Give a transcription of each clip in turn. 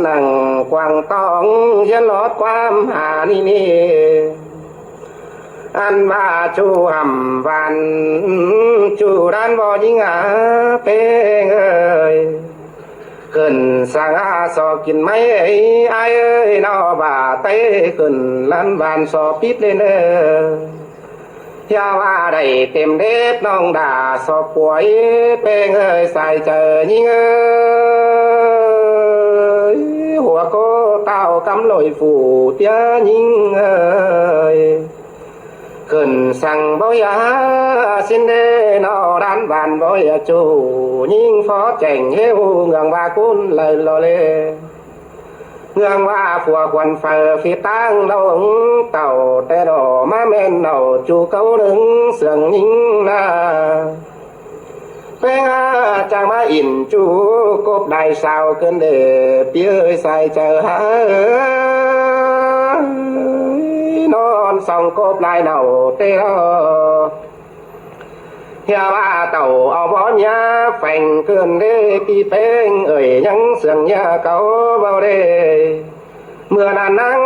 หนังกวางตองยันลอดความหานี่อันว่าจูหำวันจูด้านบ่ยิงเป้งเอ้ยขึ้นสังอาสอกินไม่ไอ้เอ้ยนอบาเต้ขึ้นลันบานสอปิดเลยเนอยาว่าได้เต็มเด็ดน้องด่าสอบป่วยเป้งเอ้ยใส่เจอยิงเอ้ยหัวโกเต้ากำลอยฝูเตี้ยยิงเอ้ยขึ้นสั่งบ่ยาสินเดนอด้านบานบ่ยาจูยิงฟอแจ่งเฮวเงืองว่ากุนเลยโลเลเงืองว่าผัวควันเฟอฟีตั้งดงเต่าแต่ดอมาแม่นเนาจูเขาดึงเสียงยิงนาเป้งจางมาอินจูกบได้สาวเกินเดเปี้ยใส่เจอหานอนส่องกบลายเนาเต้อเฮียว่าเต่าเอาบ่อยาแฝงเกินเดปีเป้งเอ่ยยังเสียงยาเก่าเบาเดเมื่อนั้นนั่ง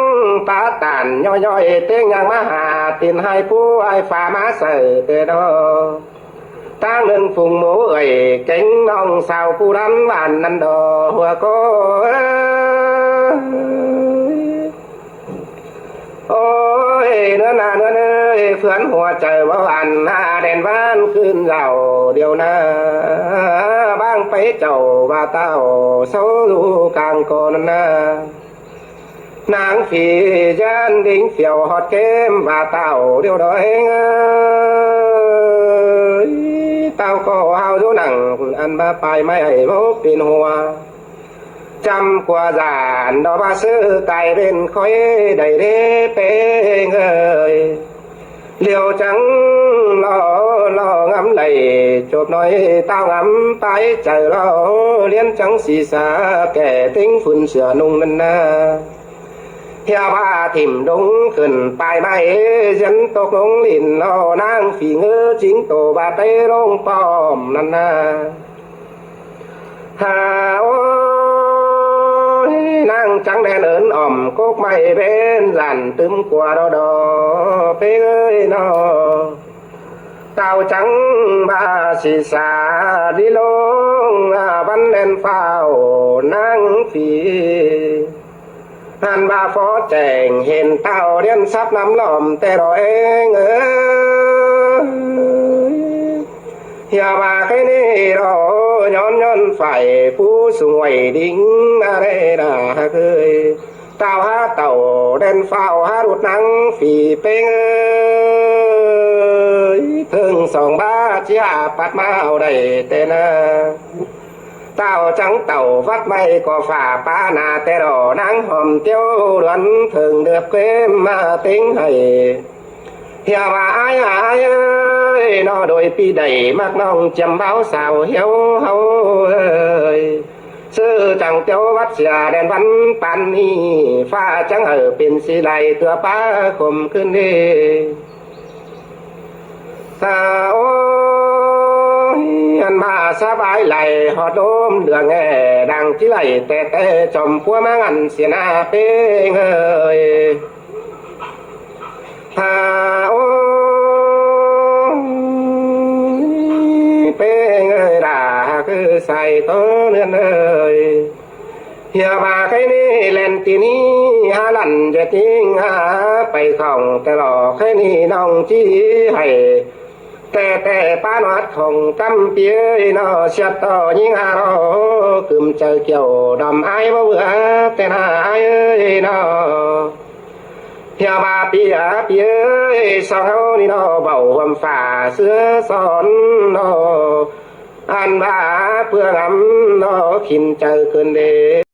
ตาตานย่อยๆเต้งยังมาหาตินให้ผู้ไอ้ฝ่ามาใส่เตดอตั้งหนึ่งฝุ่งหมูเอ่ยเก่งน้องสาวผู้รันหวานนันดอหัวโกโอ้ยเนื้อหน้าเนื้อเนื้อเพื่อนหัวใจว่าอันหาแดนบ้านขึ้นเราเดียวนะบ้างไปเจ้าว่าเต้าโซลูกลางโกนนะนางผียันดิ้งเสี่ยวฮอดเกมว่าเต้าเดียวดอยเต้าก็เฮาดูหนังอันบ้าไปไม่ไอ้พวกปีนหัวจำกว่าจานดอกบาซื้อไก่เป็นคอยได้เด้เป้งเอ้ยเลี้ยวจังรองำไหลจบน้อยเต้างำไปใจเราเลี้ยนจังศีสาแก่ทิ้งฝุ่นเสือนุ่งนั่นนาเฮียว่าถิ่มดงขึ้นไปไม่ฉันตกลงลิ่นรอนางฝีเงือจิงโตบาเต้ลงป้อมนั่นนาหานั่งจังแดนเอินอ่อมกกไม่เป็นหลั่นตึมกว่าดอเป้ยนอเต่าจังบาสิสาดิลงวันเล่นเฝ้านั่งฝีหันบาฟอแจงเห็นเต่าเรียนซับน้ำหล่อมแต่รอเองอย่ามาแค่นี้รอย้อนไฟผู้สวยดิ้งอะไรนะเคยเต่าหาเต่าเดินเฝ้าหารุดนังฝีเป้งถึงสองบาเชียปัดมาเอาได้แต่นะเต่าจังเต่าวัดไม่ก็ฝ่าป้านาแต่รอนังหอมเตี้ยวล้วนถึงเดือบเกมมาติ้งให้เฮียว่าอายนอโดยปีใดมักน้องจำเบาสาวเหี่ยวเฮาซื้อจังเตียววัดเสียแดนวันปันนี้ฟ้าจังเป็นสีไหลตัวป้าคมขึ้นดีสาวอันมาสบายไหลหอดโดมเดืองแง่ดังที่ไหลแต่จอมพัวมางันเสียหน้าเป้งเอ้ยเป้งเอ้ยด่าคือใส่ตัวเนื้อเอ้ยเฮียบาใครนี่เล่นตีนี้หาลันจะทิ้งหาไปของแต่หลอกใครนี่น้องจี้ให้แต่ป้าหนวดของกำเปียนอเสียต่อยิงหาเราคืมใจเกี่ยวดำไอ้บ่เบื่อแต่หน้าไอ้นอเฮียบาเปียสาวเฮานี่นอเบาความฝ่าเสื้อสอนนออันบาเพื่องำนอขินใจเกินเด